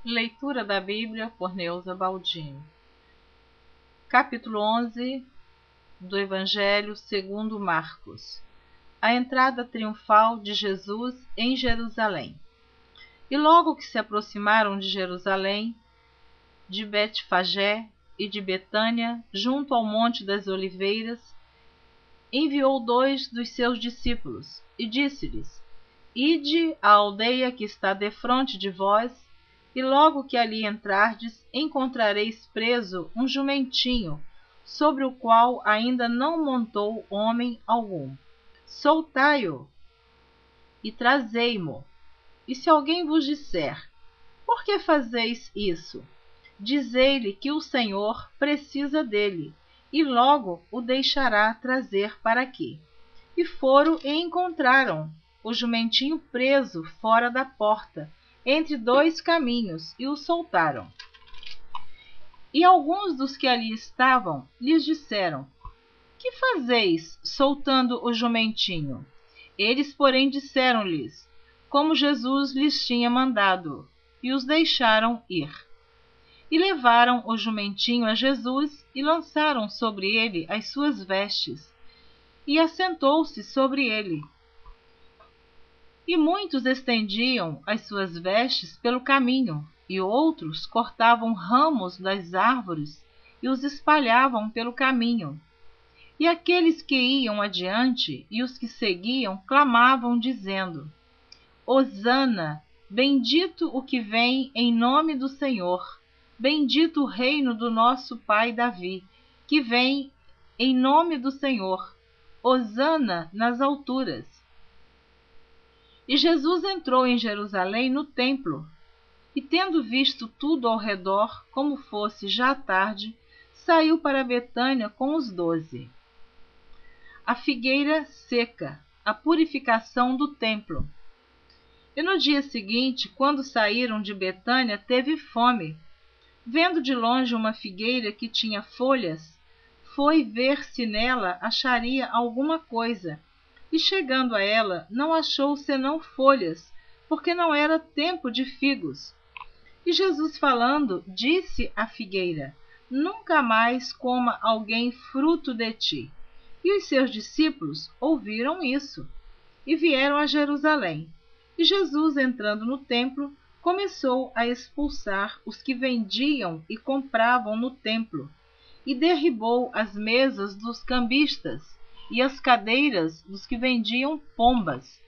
Leitura da Bíblia por Neuza Baldini. Capítulo 11 do Evangelho segundo Marcos. A entrada triunfal de Jesus em Jerusalém. E logo que se aproximaram de Jerusalém, de Betfagé e de Betânia, junto ao Monte das Oliveiras, enviou 2 dos seus discípulos e disse-lhes: Ide à aldeia que está defronte de vós, e logo que ali entrardes, encontrareis preso um jumentinho, sobre o qual ainda não montou homem algum. Soltai-o e trazei-mo. E se alguém vos disser: Por que fazeis isso? Dizei-lhe que o Senhor precisa dele, e logo o deixará trazer para aqui. E foram e encontraram o jumentinho preso fora da porta, entre 2 caminhos, e o soltaram. E alguns dos que ali estavam lhes disseram: Que fazeis soltando o jumentinho? Eles, porém, disseram-lhes como Jesus lhes tinha mandado, e os deixaram ir. E levaram o jumentinho a Jesus e lançaram sobre ele as suas vestes, e assentou-se sobre ele. E muitos estendiam as suas vestes pelo caminho, e outros cortavam ramos das árvores e os espalhavam pelo caminho. E aqueles que iam adiante e os que seguiam clamavam, dizendo: Hosana, bendito o que vem em nome do Senhor, bendito o reino do nosso pai Davi, que vem em nome do Senhor, Hosana nas alturas. E Jesus entrou em Jerusalém no templo, e tendo visto tudo ao redor, como fosse já tarde, saiu para Betânia com os 12. A figueira seca, a purificação do templo. E no dia seguinte, quando saíram de Betânia, teve fome. Vendo de longe uma figueira que tinha folhas, foi ver se nela acharia alguma coisa. E chegando a ela, não achou senão folhas, porque não era tempo de figos. E Jesus, falando, disse à figueira: Nunca mais coma alguém fruto de ti. E os seus discípulos ouviram isso, e vieram a Jerusalém. E Jesus, entrando no templo, começou a expulsar os que vendiam e compravam no templo, e derribou as mesas dos cambistas e as cadeiras dos que vendiam pombas.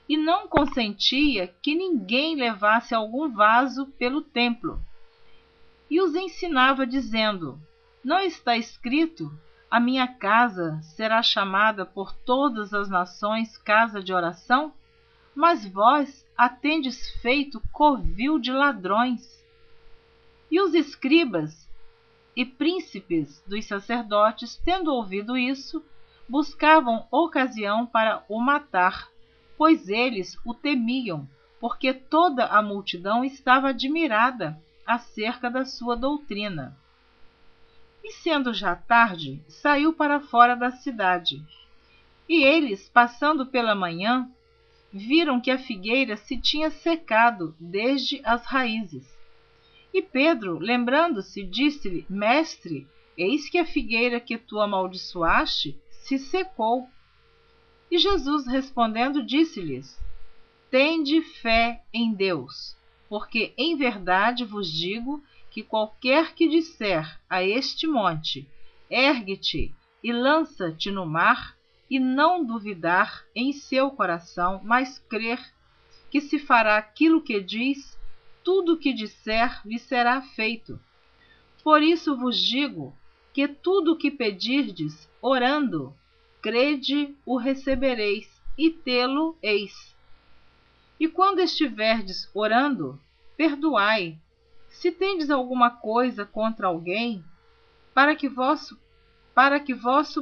E não consentia que ninguém levasse algum vaso pelo templo. E os ensinava, dizendo: Não está escrito: A minha casa será chamada por todas as nações casa de oração? Mas vós a tendes feito covil de ladrões. E os escribas e príncipes dos sacerdotes, tendo ouvido isso, buscavam ocasião para o matar, pois eles o temiam, porque toda a multidão estava admirada acerca da sua doutrina. E sendo já tarde, saiu para fora da cidade. E eles, passando pela manhã, viram que a figueira se tinha secado desde as raízes. E Pedro, lembrando-se, disse-lhe: Mestre, eis que a figueira que tu amaldiçoaste se secou. E Jesus, respondendo, disse-lhes: Tende fé em Deus, porque em verdade vos digo que qualquer que disser a este monte: Ergue-te e lança-te no mar, e não duvidar em seu coração, mas crer que se fará aquilo que diz, tudo o que disser lhe será feito. Por isso vos digo que tudo o que pedirdes, orando, crede, o recebereis, e tê-lo eis. E quando estiverdes orando, perdoai, se tendes alguma coisa contra alguém, para que vosso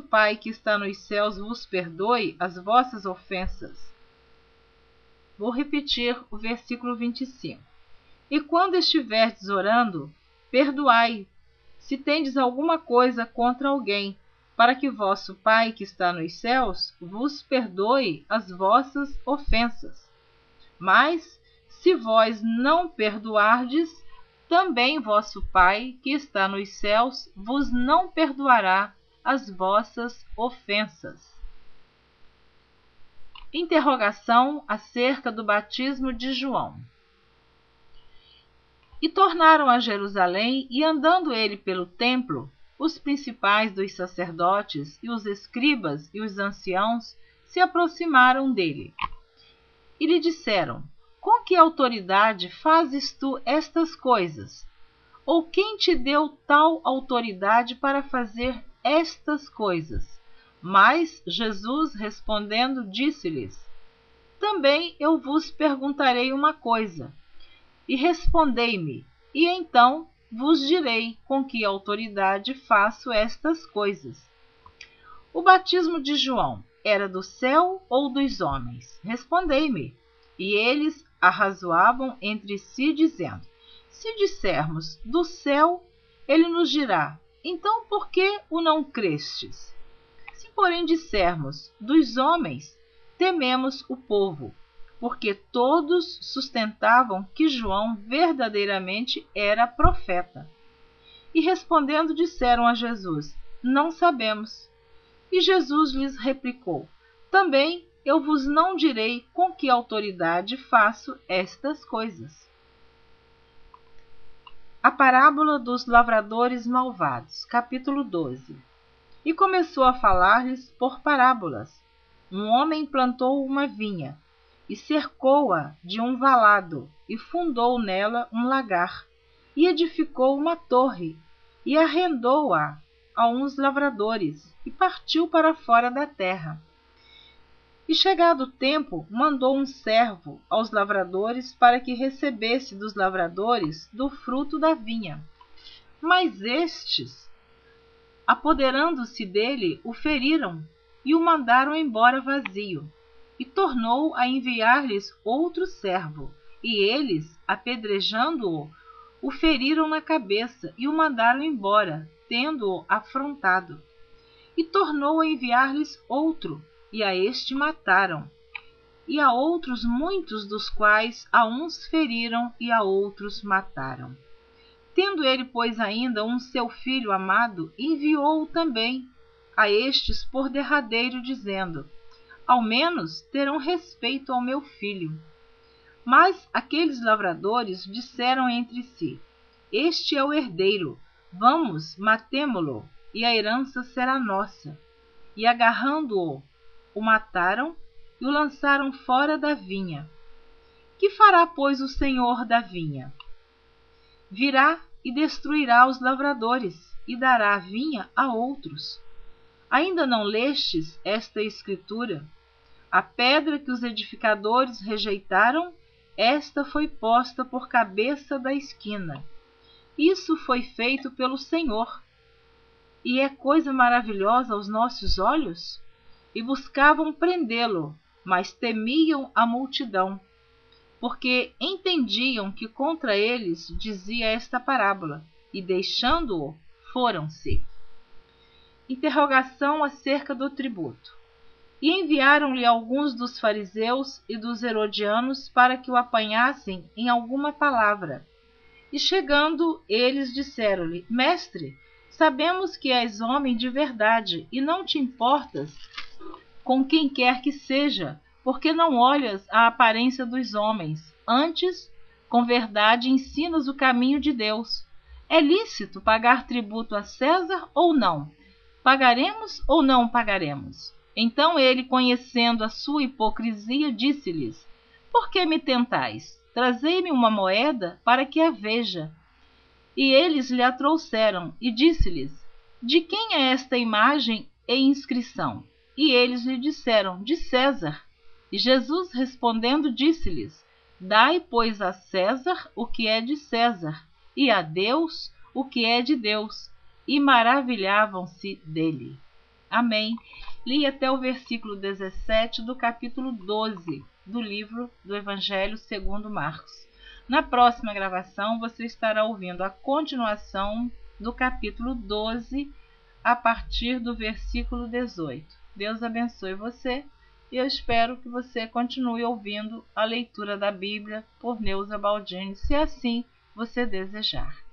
Pai que está nos céus vos perdoe as vossas ofensas. Vou repetir o versículo 25. E quando estiverdes orando, perdoai, se tendes alguma coisa contra alguém, para que vosso Pai que está nos céus vos perdoe as vossas ofensas. Mas, Se vós não perdoardes, também vosso Pai, que está nos céus, vos não perdoará as vossas ofensas. Interrogação acerca do batismo de João. E tornaram a Jerusalém, e andando ele pelo templo, os principais dos sacerdotes e os escribas e os anciãos se aproximaram dele. E lhe disseram: com que autoridade fazes tu estas coisas? Ou quem te deu tal autoridade para fazer estas coisas? Mas Jesus, respondendo, disse-lhes: também eu vos perguntarei uma coisa, e respondei-me, e então vos direi com que autoridade faço estas coisas. O batismo de João era do céu ou dos homens? Respondei-me. E eles arrazoavam entre si, dizendo: se dissermos do céu, ele nos dirá: então por que o não crestes? Se porém dissermos dos homens, tememos o povo, porque todos sustentavam que João verdadeiramente era profeta. E respondendo disseram a Jesus: não sabemos. E Jesus lhes replicou: também eu vos não direi com que autoridade faço estas coisas. A parábola dos lavradores malvados, capítulo 12. E começou a falar-lhes por parábolas. Um homem plantou uma vinha, e cercou-a de um valado, e fundou nela um lagar, e edificou uma torre, e arrendou-a a uns lavradores, e partiu para fora da terra. E chegado o tempo, mandou um servo aos lavradores para que recebesse dos lavradores do fruto da vinha. Mas estes, apoderando-se dele, o feriram e o mandaram embora vazio. E tornou a enviar-lhes outro servo, e eles, apedrejando-o, o feriram na cabeça e o mandaram embora, tendo-o afrontado. E tornou a enviar-lhes outro, e a este mataram. E a outros muitos, dos quais a uns feriram e a outros mataram. Tendo ele, pois, ainda um seu filho amado, enviou-o também a estes por derradeiro, dizendo: ao menos terão respeito ao meu filho. Mas aqueles lavradores disseram entre si: este é o herdeiro, vamos, matemo-lo, e a herança será nossa. E agarrando-o, o mataram e o lançaram fora da vinha. Que fará, pois, o senhor da vinha? Virá e destruirá os lavradores, e dará a vinha a outros. Ainda não lestes esta escritura? A pedra que os edificadores rejeitaram, esta foi posta por cabeça da esquina. Isso foi feito pelo Senhor. E é coisa maravilhosa aos nossos olhos? E buscavam prendê-lo, mas temiam a multidão, porque entendiam que contra eles dizia esta parábola, e deixando-o, foram-se. Interrogação acerca do tributo. E enviaram-lhe alguns dos fariseus e dos herodianos para que o apanhassem em alguma palavra. E chegando, eles disseram-lhe: mestre, sabemos que és homem de verdade, e não te importas com quem quer que seja, porque não olhas a aparência dos homens. Antes, com verdade ensinas o caminho de Deus. É lícito pagar tributo a César ou não? Pagaremos ou não pagaremos? Então ele, conhecendo a sua hipocrisia, disse-lhes: por que me tentais? Trazei-me uma moeda para que a veja. E eles lhe a trouxeram, e disse-lhes: de quem é esta imagem e inscrição? E eles lhe disseram: de César. E Jesus, respondendo, disse-lhes: dai, pois, a César o que é de César, e a Deus o que é de Deus. E maravilhavam-se dele. Amém. Li até o versículo 17 do capítulo 12 do livro do Evangelho segundo Marcos. Na próxima gravação você estará ouvindo a continuação do capítulo 12 a partir do versículo 18. Deus abençoe você e eu espero que você continue ouvindo a leitura da Bíblia por Neuza Baldini, se assim você desejar.